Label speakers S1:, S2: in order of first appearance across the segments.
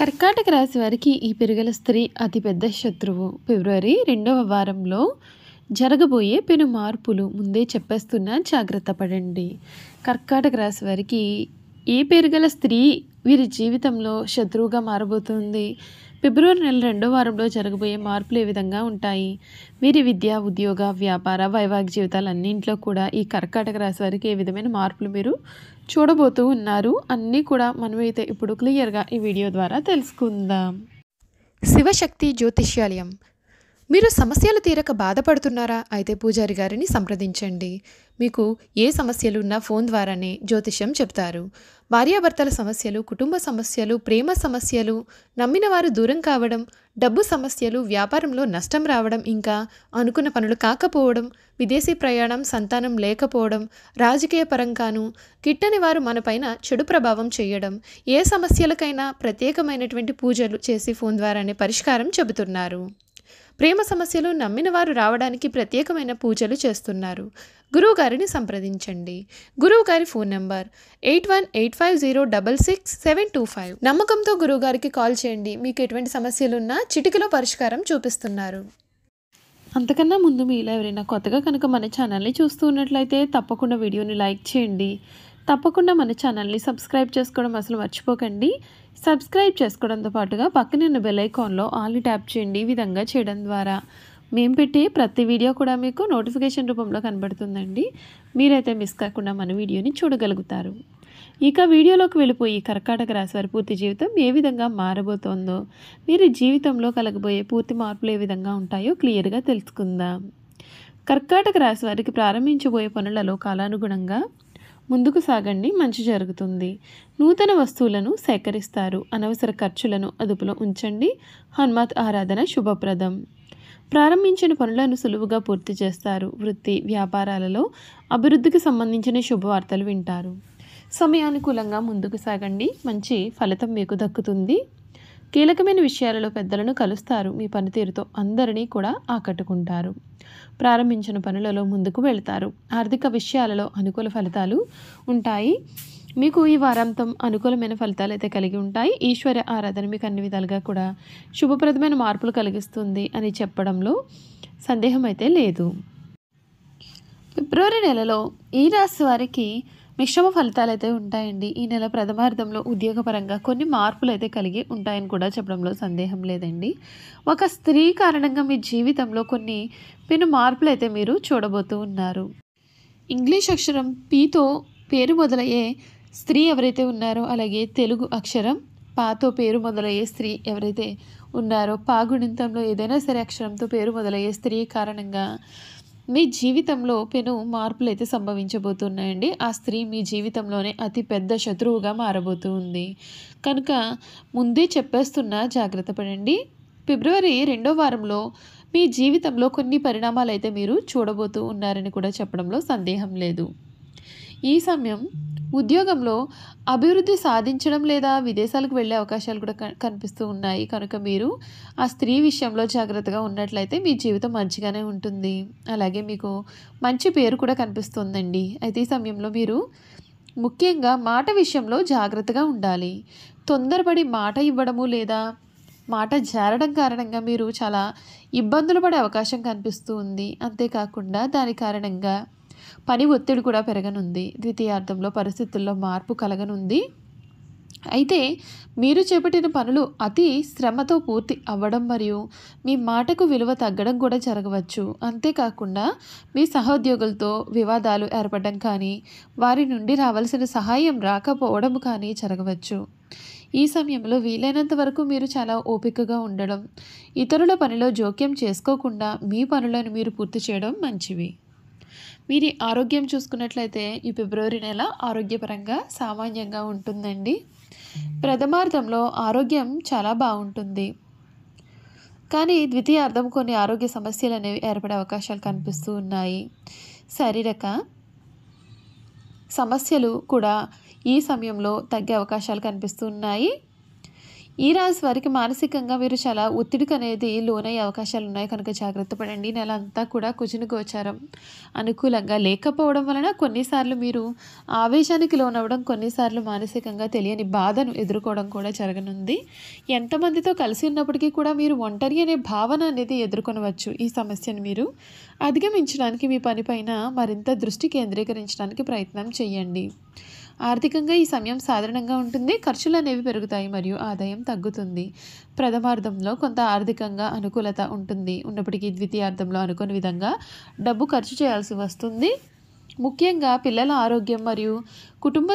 S1: కర్కాటక రాశి వారికి ఈ పెరుగల స్త్రీ అతిపెద్ద శత్రువు. ఫిబ్రవరి 2వ వారంలో జరగబోయే పెను మార్పులు ముందే చెప్పేస్తున్నా, జాగ్రత్త పడండి. కర్కాటక రాశి వారికి ఈ పెరుగల స్త్రీ వీరి జీవితంలో శత్రువుగా మారబోతుంది. ఫిబ్రవరి నెల 2వ వారంలో జరగబోయే మార్పులు ఏ విధంగా ఉంటాయి? వీరి విద్య, ఉద్యోగ, వ్యాపార, వైవాహిక జీవితాలన్నింటిలో కూడా ఈ కర్కాటక రాశి వారికి ఏ విధమైన మార్పులు మీరు చూడబోతూ ఉన్నారు అన్నీ కూడా మనమైతే ఇప్పుడు క్లియర్గా ఈ వీడియో ద్వారా తెలుసుకుందాం.
S2: శివశక్తి జ్యోతిష్యాలయం. మీరు సమస్యలు తీరక బాధపడుతున్నారా? అయితే పూజారి గారిని సంప్రదించండి. మీకు ఏ సమస్యలు ఉన్నా ఫోన్ ద్వారానే జ్యోతిష్యం చెప్తారు. భార్యాభర్తల సమస్యలు, కుటుంబ సమస్యలు, ప్రేమ సమస్యలు, నమ్మిన వారు దూరం కావడం, డబ్బు సమస్యలు, వ్యాపారంలో నష్టం రావడం, ఇంకా అనుకున్న పనులు కాకపోవడం, విదేశీ ప్రయాణం, సంతానం లేకపోవడం, రాజకీయ పరంగాను గిట్టని వారు మనపైన చెడు ప్రభావం చేయడం, ఏ సమస్యలకైనా ప్రత్యేకమైనటువంటి పూజలు చేసి ఫోన్ ద్వారానే పరిష్కారం చెబుతున్నారు. ప్రేమ సమస్యలు నమ్మిన వారు రావడానికి ప్రత్యేకమైన పూజలు చేస్తున్నారు. గురువు గారిని సంప్రదించండి. గురువు గారి ఫోన్ నంబర్ 8185066725. నమ్మకంతో గురువు గారికి కాల్ చేయండి. మీకు ఎటువంటి సమస్యలున్నా చిటికలో పరిష్కారం చూపిస్తున్నారు.
S1: అంతకన్నా ముందు మీలో ఎవరైనా కొత్తగా కనుక మన ఛానల్ని చూస్తూ ఉన్నట్లయితే తప్పకుండా వీడియోని లైక్ చేయండి. తప్పకుండా మన ఛానల్ని సబ్స్క్రైబ్ చేసుకోవడం అసలు మర్చిపోకండి. సబ్స్క్రైబ్ చేసుకోవడంతో పాటుగా పక్కనే ఉన్న బెల్ ఐకాన్లో ఆల్ని ట్యాప్ చేయండి. ఈ విధంగా చేయడం ద్వారా మేము పెట్టే ప్రతి వీడియో కూడా మీకు నోటిఫికేషన్ రూపంలో కనబడుతుందండి. మీరైతే మిస్ కాకుండా మన వీడియోని చూడగలుగుతారు. ఇక వీడియోలోకి వెళ్ళిపోయి కర్కాటక రాశి వారి పూర్తి జీవితం ఏ విధంగా మారబోతోందో, వీరి జీవితంలో కలగబోయే పూర్తి మార్పులు ఏ విధంగా ఉంటాయో క్లియర్గా తెలుసుకుందాం. కర్కాటక రాశి వారికి ప్రారంభించబోయే పనులలో కాలానుగుణంగా ముందుకు సాగండి, మంచి జరుగుతుంది. నూతన వస్తువులను సేకరిస్తారు. అనవసర ఖర్చులను అదుపులో ఉంచండి. హనుమత్ ఆరాధన శుభప్రదం. ప్రారంభించిన పనులను సులువుగా పూర్తి చేస్తారు. వృత్తి, వ్యాపారాలలో అభివృద్ధికి సంబంధించిన శుభవార్తలు వింటారు. సమయానుకూలంగా ముందుకు సాగండి, మంచి ఫలితం మీకు దక్కుతుంది. కీలకమైన విషయాలలో పెద్దలను కలుస్తారు. మీ పనితీరుతో అందరినీ కూడా ఆకట్టుకుంటారు. ప్రారంభించిన పనులలో ముందుకు వెళ్తారు. ఆర్థిక విషయాలలో అనుకూల ఫలితాలు ఉంటాయి. మీకు ఈ వారాంతం అనుకూలమైన ఫలితాలు అయితే కలిగి ఉంటాయి. ఈశ్వర ఆరాధన మీకు అన్ని విధాలుగా కూడా శుభప్రదమైన మార్పులు కలిగిస్తుంది అని చెప్పడంలో సందేహం అయితే లేదు. ఫిబ్రవరి నెలలో ఈ రాశి వారికి మిశ్రమ ఫలితాలు అయితే ఉంటాయండి. ఈ నెల ప్రథమార్థంలో ఉద్యోగపరంగా కొన్ని మార్పులు అయితే కలిగి ఉంటాయని కూడా చెప్పడంలో సందేహం లేదండి. ఒక స్త్రీ కారణంగా మీ జీవితంలో కొన్ని పెను మార్పులు అయితే మీరు చూడబోతూ ఉన్నారు. ఇంగ్లీష్ అక్షరం పీతో పేరు మొదలయ్యే స్త్రీ ఎవరైతే ఉన్నారో, అలాగే తెలుగు అక్షరం పాతో పేరు మొదలయ్యే స్త్రీ ఎవరైతే ఉన్నారో, పా గుణితంలో ఏదైనా సరే అక్షరంతో పేరు మొదలయ్యే స్త్రీ కారణంగా మీ జీవితంలో పెను మార్పులు అయితే సంభవించబోతున్నాయండి. ఆ స్త్రీ మీ జీవితంలోనే అతి పెద్ద శత్రువుగా మారబోతుంది. కనుక ముందే చెప్పేస్తున్నా, జాగ్రత్త పడండి. ఫిబ్రవరి 2వ వారంలో మీ జీవితంలో కొన్ని పరిణామాలు అయితే మీరు చూడబోతూ ఉన్నారని కూడా చెప్పడంలో సందేహం లేదు. ఈ సమయం ఉద్యోగంలో అభివృద్ధి సాధించడం లేదా విదేశాలకు వెళ్ళే అవకాశాలు కూడా కనిపిస్తూ ఉన్నాయి. కనుక మీరు ఆ స్త్రీ విషయంలో జాగ్రత్తగా ఉన్నట్లయితే మీ జీవితం మంచిగానే ఉంటుంది. అలాగే మీకు మంచి పేరు కూడా కనిపిస్తుందండి. అయితే ఈ సమయంలో మీరు ముఖ్యంగా మాట విషయంలో జాగ్రత్తగా ఉండాలి. తొందరపడి మాట ఇవ్వడము లేదా మాట జారడం కారణంగా మీరు చాలా ఇబ్బందులు పడే అవకాశం కనిపిస్తూ ఉంది. అంతేకాకుండా దాని కారణంగా పని ఒత్తిడి కూడా పెరగనుంది. ద్వితీయార్థంలో పరిస్థితుల్లో మార్పు కలగనుంది. అయితే మీరు చేపట్టిన పనులు అతి శ్రమతో పూర్తి అవ్వడం మరియు మీ మాటకు విలువ తగ్గడం కూడా జరగవచ్చు. అంతేకాకుండా మీ సహోద్యోగులతో వివాదాలు ఏర్పడడం కానీ, వారి నుండి రావాల్సిన సహాయం రాకపోవడం కానీ జరగవచ్చు. ఈ సమయంలో వీలైనంత వరకు మీరు చాలా ఓపికగా ఉండడం, ఇతరుల పనిలో జోక్యం చేసుకోకుండా మీ పనులను మీరు పూర్తి చేయడం మంచివి. వీరి ఆరోగ్యం చూసుకున్నట్లయితే ఈ ఫిబ్రవరి నెల ఆరోగ్యపరంగా సామాన్యంగా ఉంటుందండి. ప్రథమార్థంలో ఆరోగ్యం చాలా బాగుంటుంది, కానీ ద్వితీయార్థం కొన్ని ఆరోగ్య సమస్యలు అనేవి ఏర్పడే అవకాశాలు కనిపిస్తూ ఉన్నాయి. శారీరక సమస్యలు కూడా ఈ సమయంలో తగ్గే అవకాశాలు కనిపిస్తూ ఉన్నాయి. ఈ రాశి వారికి మానసికంగా మీరు చాలా ఒత్తిడికి అనేది లోనయ్యే అవకాశాలు ఉన్నాయి కనుక జాగ్రత్త పడండి. నెల అంతా కూడా కుజుని గోచారం అనుకూలంగా లేకపోవడం వలన కొన్నిసార్లు మీరు ఆవేశానికి లోనవ్వడం, కొన్నిసార్లు మానసికంగా తెలియని బాధను ఎదుర్కోవడం కూడా జరగనుంది. ఎంతమందితో కలిసి ఉన్నప్పటికీ కూడా మీరు ఒంటరి అనే భావన అనేది ఎదుర్కొనవచ్చు. ఈ సమస్యను మీరు అధిగమించడానికి మీ పనిపైన మరింత దృష్టి కేంద్రీకరించడానికి ప్రయత్నం చేయండి. ఆర్థికంగా ఈ సమయం సాధారణంగా ఉంటుంది. ఖర్చులు అనేవి పెరుగుతాయి మరియు ఆదాయం తగ్గుతుంది. ప్రథమార్థంలో కొంత ఆర్థికంగా అనుకూలత ఉన్నప్పటికీ ద్వితీయార్థంలో అనుకోని విధంగా డబ్బు ఖర్చు చేయాల్సి వస్తుంది. ముఖ్యంగా పిల్లల ఆరోగ్యం మరియు కుటుంబ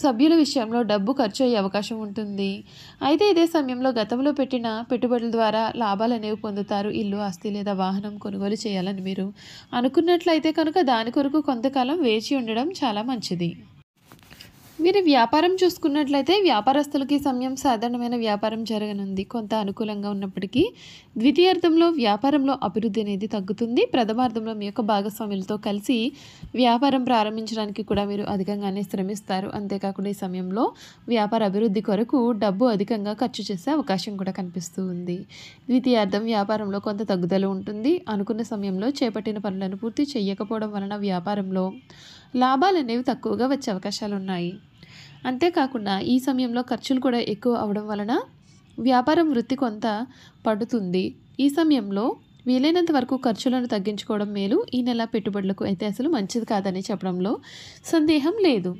S1: సభ్యుల విషయంలో డబ్బు ఖర్చు అయ్యే అవకాశం ఉంటుంది. అయితే ఇదే సమయంలో గతంలో పెట్టిన పెట్టుబడుల ద్వారా లాభాలు అనేవి పొందుతారు. ఇల్లు, ఆస్తి లేదా వాహనం కొనుగోలు చేయాలని మీరు అనుకున్నట్లయితే కనుక దాని కొరకు కొంతకాలం వేచి ఉండడం చాలా మంచిది. మీరు వ్యాపారం చూసుకున్నట్లయితే వ్యాపారస్తులకి సమయం సాధారణమైన వ్యాపారం జరగనుంది. కొంత అనుకూలంగా ఉన్నప్పటికీ ద్వితీయార్థంలో వ్యాపారంలో అభివృద్ధి అనేది తగ్గుతుంది. ప్రథమార్థంలో మీ యొక్క భాగస్వాములతో కలిసి వ్యాపారం ప్రారంభించడానికి కూడా మీరు అధికంగానే శ్రమిస్తారు. అంతేకాకుండా ఈ సమయంలో వ్యాపార అభివృద్ధి కొరకు డబ్బు అధికంగా ఖర్చు చేసే అవకాశం కూడా కనిపిస్తూ ఉంది. ద్వితీయార్థం వ్యాపారంలో కొంత తగ్గుదల ఉంటుంది. అనుకున్న సమయంలో చేపట్టిన పనులను పూర్తి చేయకపోవడం వలన వ్యాపారంలో లాభాలు అనేవి తక్కువగా వచ్చే అవకాశాలు ఉన్నాయి. అంతేకాకుండా ఈ సమయంలో ఖర్చులు కూడా ఎక్కువ అవడం వలన వ్యాపారం వృత్తి కొంత పడుతుంది. ఈ సమయంలో వీలైనంత వరకు ఖర్చులను తగ్గించుకోవడం మేలు. ఈ నెల పెట్టుబడులకు అయితే అసలు మంచిది కాదని చెప్పడంలో సందేహం లేదు.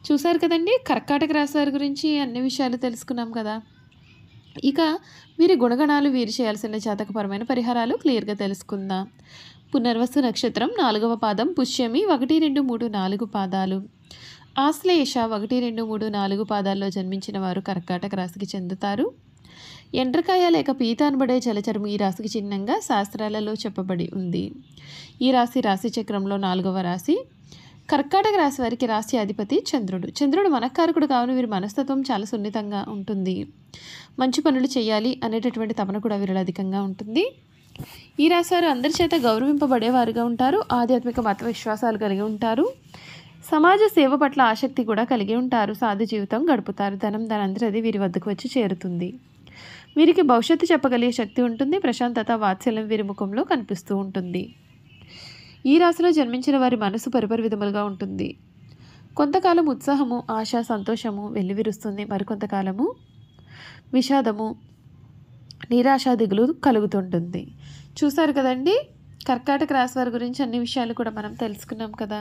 S1: చూశారు కదండి, కర్కాటక రాశి వారి గురించి అన్ని విషయాలు తెలుసుకున్నాం కదా. ఇక వీరి గుణగణాలు, వీరు చేయాల్సిన జాతకపరమైన పరిహారాలు క్లియర్గా తెలుసుకుందాం. పునర్వసు నక్షత్రం 4వ పాదం, పుష్యమి 1, 2, 3, 4 పాదాలు, ఆశ్లేష 1, 2, 3, 4 పాదాల్లో జన్మించిన వారు కర్కాటక రాశికి చెందుతారు. ఎండ్రకాయ లేక పీత అనబడే జలచరము ఈ రాశికి చిహ్నంగా శాస్త్రాలలో చెప్పబడి ఉంది. ఈ రాశి చక్రంలో 4వ రాశి. కర్కాటక రాశి వారికి రాశి అధిపతి చంద్రుడు మనఃకారకుడు కావున వీరి మనస్తత్వం చాలా సున్నితంగా ఉంటుంది. మంచి పనులు చేయాలి అనేటటువంటి తపన కూడా వీరిలో అధికంగా ఉంటుంది. ఈ రాశి వారు అందరి చేత గౌరవింపబడేవారుగా ఉంటారు. ఆధ్యాత్మిక మత విశ్వాసాలు కలిగి ఉంటారు. సమాజ సేవ పట్ల ఆసక్తి కూడా కలిగి ఉంటారు. సాధు జీవితం గడుపుతారు. దానంతరది వీరి వద్దకు వచ్చి చేరుతుంది. వీరికి భవిష్యత్తు చెప్పగలిగే శక్తి ఉంటుంది. ప్రశాంతత, వాత్సల్యం వీరి ముఖంలో కనిపిస్తూ ఉంటుంది. ఈ రాశిలో జన్మించిన వారి మనసు పరిపరి విధములుగా ఉంటుంది. కొంతకాలం ఉత్సాహము, ఆశ, సంతోషము వెల్లివిరుస్తుంది. మరికొంతకాలము విషాదము, నిరాశ, దిగులు కలుగుతుంటుంది. చూసారు కదండి, కర్కాటక రాశి వారి గురించి అన్ని విషయాలు కూడా మనం తెలుసుకున్నాం కదా.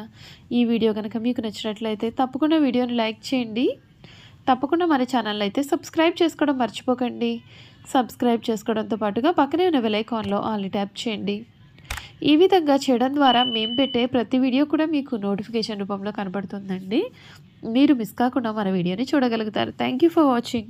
S1: ఈ వీడియో కనుక మీకు నచ్చినట్లయితే తప్పకుండా వీడియోని లైక్ చేయండి. తప్పకుండా మన ఛానల్ అయితే సబ్స్క్రైబ్ చేసుకోవడం మర్చిపోకండి. సబ్స్క్రైబ్ చేసుకోవడంతో పాటుగా పక్కనే ఉన్న బెల్ ఐకాన్లో ఆల్ని ట్యాప్ చేయండి. ఈ విధంగా చేయడం ద్వారా మేము పెట్టే ప్రతి వీడియో కూడా మీకు నోటిఫికేషన్ రూపంలో కనబడుతుందండి. మీరు మిస్ కాకుండా మన వీడియోని చూడగలుగుతారు. Thank you for watching.